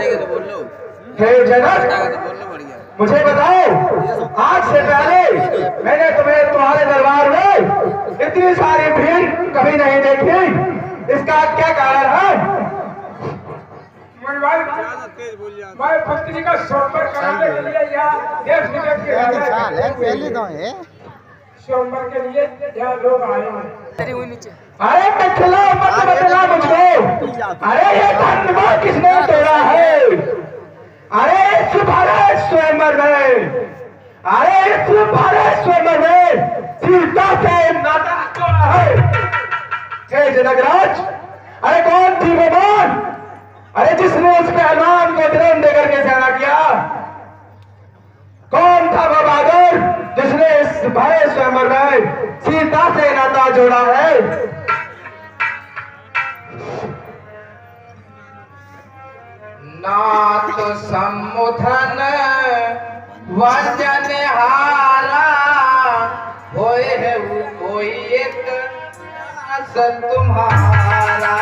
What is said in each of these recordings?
हे जनक, मुझे बताओ, आज से पहले मैंने तुम्हें तुम्हारे दरबार में इतनी सारी भीड़ कभी नहीं देखी। इसका क्या कारण है? मैं पत्नी का सोमवार कराने के लिए यहाँ देश विदेश के सोमवार के लिए यहाँ लोग आए हैं। अरे मत बतला मुझको। अरे ये धर्म किसने तोड़ा है? अरे इस भारत स्वयंवर में, अरे इस भारत स्वयंवर में सीता से नाता तोड़ा है। हे जनकराज, अरे कौन थी वो कौन? अरे जिसने उस पहलवान को जन्म देकर के सेना किया? कौन था वो बहादुर जिसने इस भारत स्वयंवर में सीता से नाता जोड़ा है? नाथ सम्मुधन वंजन हारा होए है कोई एक दास तुम्हारा।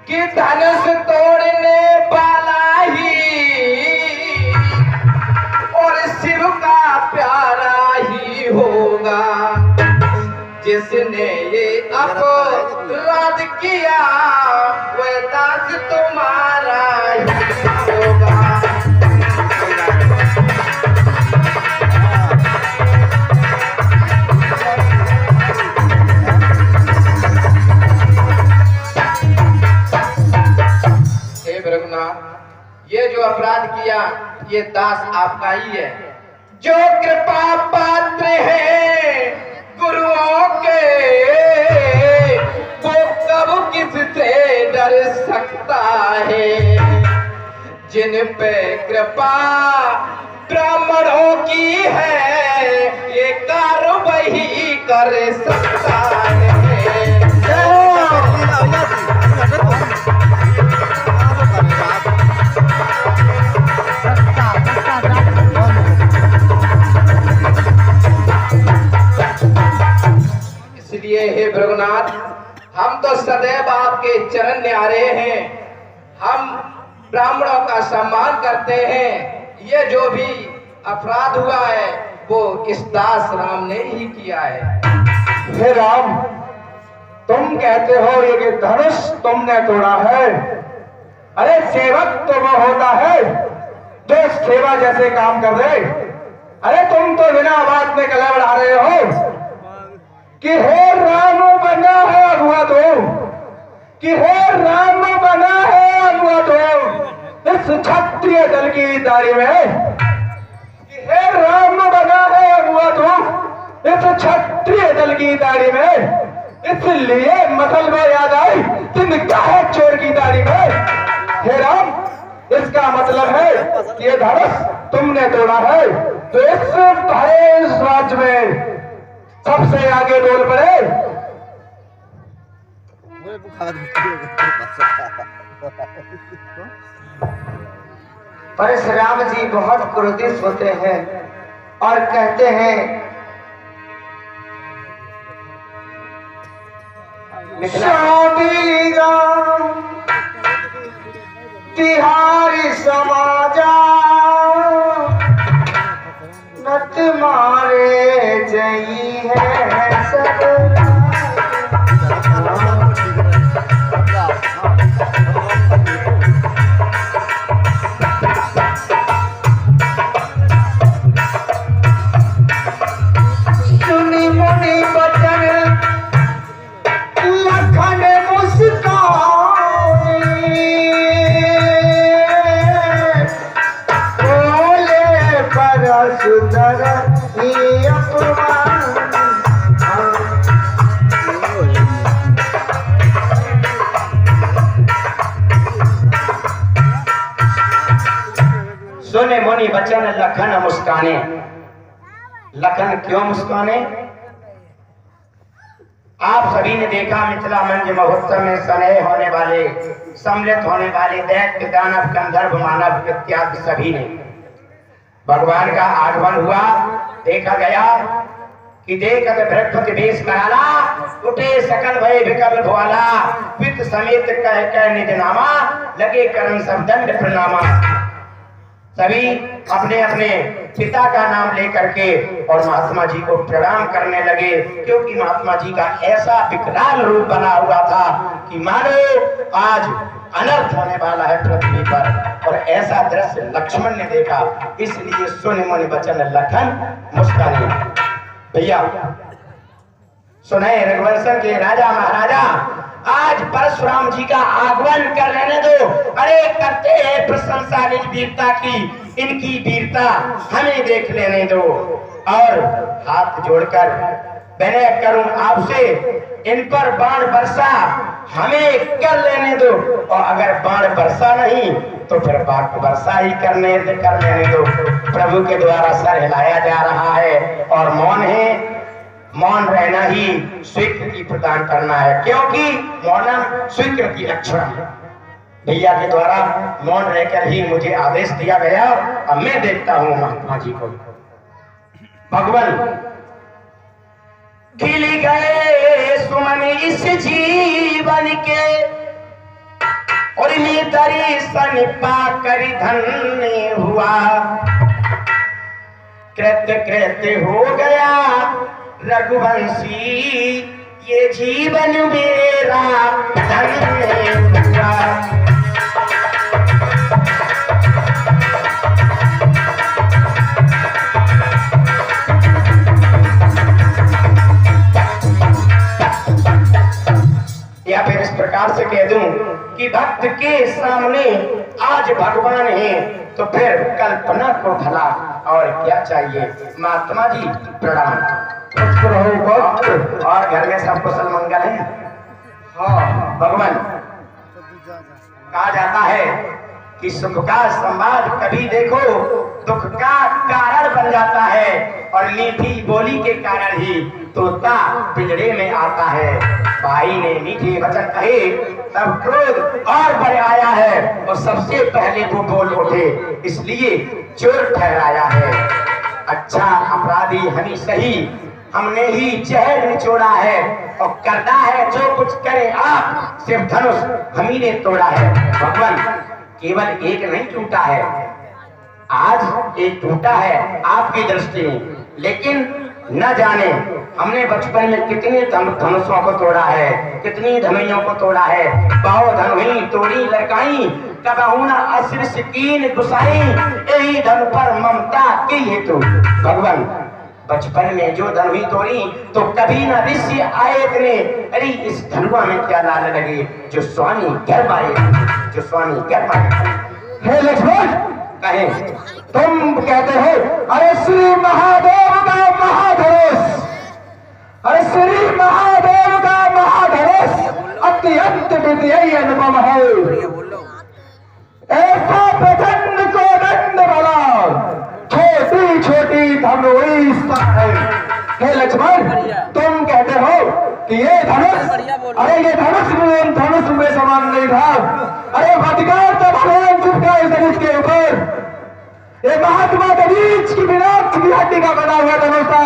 कि धनुष तोड़ने वाला ही और शिव का प्यारा ही होगा, जिसने ये अपराध किया वह दास तुम्हारा ही होगा। हे रघुनाथ, ये जो अपराध किया ये दास आपका ही है। जो कृपा पात्र है गुरुओं के, वो कब किससे डर सकता है? जिन पे कृपा ब्राह्मणों की है ये कार्रवाई कर सकता है। इसलिए हे भृगुनाथ, हम तो सदैव आपके चरण न्यारे हैं। हम ब्राह्मणों का सम्मान करते हैं। ये जो भी अपराध हुआ है वो इस दास राम ने ही किया है। हे राम, तुम कहते हो ये धनुष तुमने तोड़ा है। अरे सेवक तो वो होता है जो सेवा जैसे काम कर रहे। अरे तुम तो बिना बात में गला बढ़ा रहे हो कि हे राम बना है अगुआ तो, कि हे राम बना है अगुआ तो इस क्षत्रिय दल की दाढ़ी में, कि हे राम बना है अगुआ तो इस क्षत्रिय दल की दाढ़ी में। इसलिए मसल में याद आई तिनका है चोर की दाढ़ी में। हे राम, इसका मतलब है कि ये धनुष तुमने तोड़ा है तो इस भारत राज्य में सबसे आगे बोल पड़े। परशुराम जी बहुत क्रोधित होते हैं और कहते हैं, तिहारी समाजा नत मारे जई है सब। सुनी मुनि बचन लखन मुस्कान, बोले परशुधर ही अपमान। सुने मुनि बचन लखन मुस्काने। लखन क्यों मुस्काने? आप सभी ने देखा मिथिला मंच महोत्सव में सनय होने वाले, सम्मिलित होने वाले दैत्य दानव गंधर्व मानव इत्यादि सभी ने भगवान का आगमन हुआ। देखा गया कि देखत बृहस्पति वेश कराला, उठे सकल भय विकल भुआला। समेत कह कह निजनामा, लगे करम सब दंड प्रणामा। सभी अपने अपने पिता का नाम लेकर के और महात्मा जी को प्रणाम करने लगे, क्योंकि महात्मा जी का ऐसा विकराल रूप बना हुआ था कि मानो आज अनर्थ होने वाला है पृथ्वी पर। और ऐसा दृश्य लक्ष्मण ने देखा, इसलिए सुन मुनि बचन लखन मुस्काने। भैया सुने रघुवंश के राजा महाराजा, आज परशुराम जी का आगमन कर लेने दो। अरे करते हैं प्रशंसा निज वीरता की, इनकी वीरता हमें देख लेने दो। और हाथ जोड़कर विनय करूं आपसे, इन पर बाण वर्षा हमें कर लेने दो, और अगर बाण वर्षा नहीं तो फिर बाण वर्षा ही कर लेने दो। प्रभु के द्वारा सर हिलाया जा रहा है और मौन है, मौन रहना ही स्वीकृति प्रदान करना है, क्योंकि मौन स्वीकृति लक्षण है। भैया के द्वारा मौन रहकर ही मुझे आदेश दिया गया। अब मैं देखता हूं महात्मा जी को। भगवान खिल गए सुमन इस जीवन के, और मैं दर्शन पाकर धन्य हुआ। कृत्य कृत्य हो गया रघुवंशी, ये जीवन मेरा धन्य हुआ। या फिर इस प्रकार से कह दूं कि भक्त के सामने आज भगवान है, तो फिर कल्पना को भला और क्या चाहिए। महात्मा जी प्रणाम। और घर में सब कुशल मंगल है। हाँ भगवान, कहा जाता है कि सुख का संवाद कभी देखो दुख का कारण बन जाता है, और मीठी बोली के कारण ही तोता पिंजरे में आता है। भाई ने मीठे वचन कहे तब क्रोध और बढ़ आया है, और सबसे पहले वो बोल उठे, इसलिए चोर ठहराया है। अच्छा अपराधी हमें सही, हमने ही जहर निचोड़ा है, और करना है जो कुछ करे आप, सिर्फ धनुष हम ही ने तोड़ा है। भगवान केवल एक नहीं टूटा है, आज एक टूटा है आपकी दृष्टि में, लेकिन न जाने हमने बचपन में कितने धनुषों को तोड़ा है, कितनी धनुइयों को तोड़ा है। बाहो धनुई तोड़ी लड़काई, कबहू न असर सिकीन गुसाई, यही धन पर ममता की हेतु। भगवान बचपन में जो धनुई तोड़ी तो कभी न ऋषि आए इतने, अरे इस धनुआ में क्या लाल लगे, जो स्वामी घर मारे, जो स्वामी घर मारे। हे लक्ष्मण कहे तुम कहते हो अरे श्री महादेव का महाधनुष, अरे श्री महादेव का महाधनुष अत्यंत विद्यई अनुपम है। ऐसा प्रचंड को दंड बला, छोटी छोटी धनुई है। हे लक्ष्मण तुम कहते हो कि ये धनुष, अरे ये धनुष में समान नहीं था। अरे अधिकार तो भगवान चिपका इस धनुष के ऊपर, ये महात्मा के बीच की विराट की हड्डी का बना हुआ धनुष था।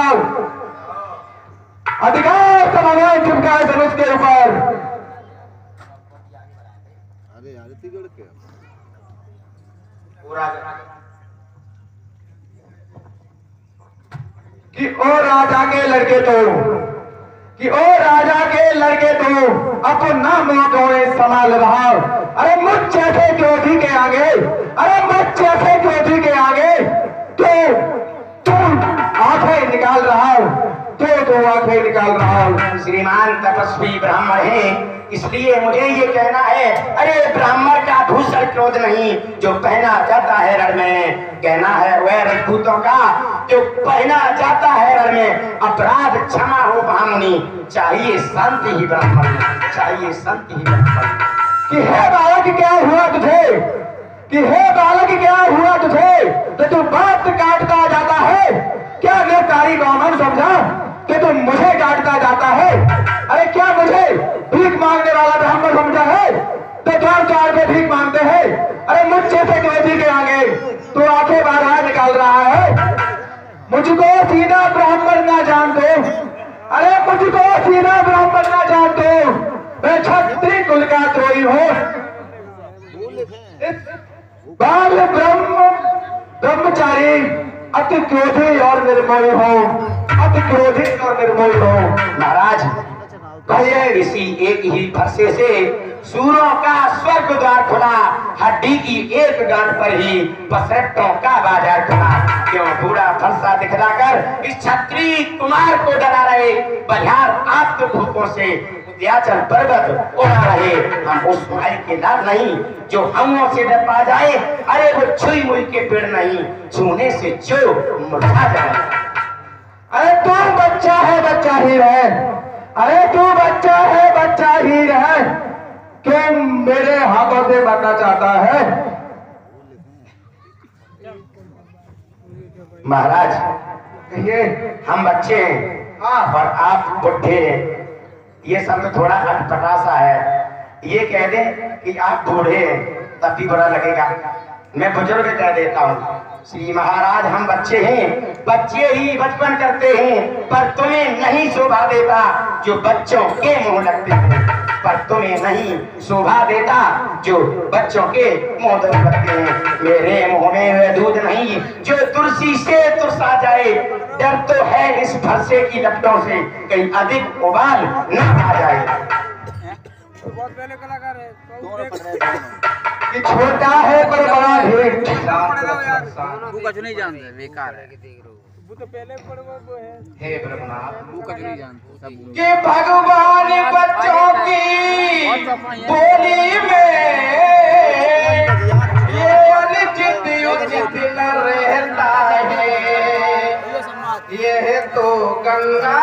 अधिकार तो भगवान चिपका इस धनुष के ऊपर। कि ओ राजा के लड़के तो, कि ओ राजा के लड़के तो अपना मोटोड़े संभाल रहा। अरे मुझ जैसे क्रोधी के आगे, अरे मुझ जैसे क्रोधी के आगे तो तुम आंखें निकाल रहा हो, तो आंखें निकाल रहा हो। श्रीमान तपस्वी ब्राह्मण है, इसलिए मुझे ये कहना है, अरे ब्राह्मण का भूषण क्रोध नहीं जो पहना जाता है रण में, कहना है वह राजपूतों का जो पहना जाता है रण में। अपराध क्षमा हो भामुनि, चाहिए शांति ही ब्राह्मण, चाहिए शांति ही ब्राह्मण। कि हे बालक क्या हुआ तुझे, कि हे बालक क्या हुआ तुझे, तो तू बात काटता जाता है। क्या मैं कारी गौमन समझा कि तुम मुझे काटता जाता है? अरे क्या मुझे भीख मांगने वाला ब्राह्मण समझा है तो द्वार द्वार पे भीख मांगते हैं? अरे मुझ जैसे क्रोधी के आगे तो आंखें बाहर निकाल रहा है। मुझको सीधा ब्राह्मण ना जान दो, अरे मुझको सीधा ब्राह्मण ना जान दो, मैं क्षत्रिय कुल का निर्मोही हो। बाल ब्रह्मचारी अति क्रोधी और निर्मोही हो, अति क्रोधी और निर्मोही हो। महाराज कहिए, इसी एक ही फरसे से सूरों का स्वर्ग द्वार खुला, हड्डी की एक गांठ पर ही पसरट्टों का बाजार खुला। क्यों बूढ़ा फरसा दिखलाकर इस क्षत्रिय कुमार को डरा रहे, बलिहार आत्मभूतों से विंध्याचल पर्वत उड़ा रहे। हम उस माई के लाल नहीं जो हमों से डर पा जाए। अरे वो छुई मुई के पेड़ नहीं, छूने से जो मुरझा जाए। अरे तू बच्चा है, बच्चा ही रहे। अरे तू बच्चा है, बच्चा ही रहे। क्यों मेरे हाथों से बनना चाहता है? महाराज कहिए। हम बच्चे हैं हाँ। और आप बुढ़े हैं, ये सब तो थोड़ा अटपटा सा है। ये कह दें कि आप बूढ़े हैं तब भी बुरा लगेगा। मैं बुजुर्ग कह देता हूँ, श्री महाराज हम बच्चे हैं, बच्चे ही बचपन करते हैं, पर तुम्हें नहीं शोभा देता जो बच्चों के मुंह लगते हैं। पर तुम्हें नहीं शोभा देता जो बच्चों के मुंह लगते हैं। मेरे मुंह में वह दूध नहीं जो तुलसी से तुरसा जाए। डर तो है इस फरसे की लपटों से, कहीं अधिक उबाल न आ जाए। बहुत पहले कलाकार है कि छोटा है पर बड़ा ढेर। वो कुछ नहीं जानते, बेकार है। वो तो पहले वो है। हे प्रभुनाथ, वो कुछ नहीं जानते सब। कि भगवान बच्चों की बोली में ये अनुचित उचित न रहता है। ये तो गंगा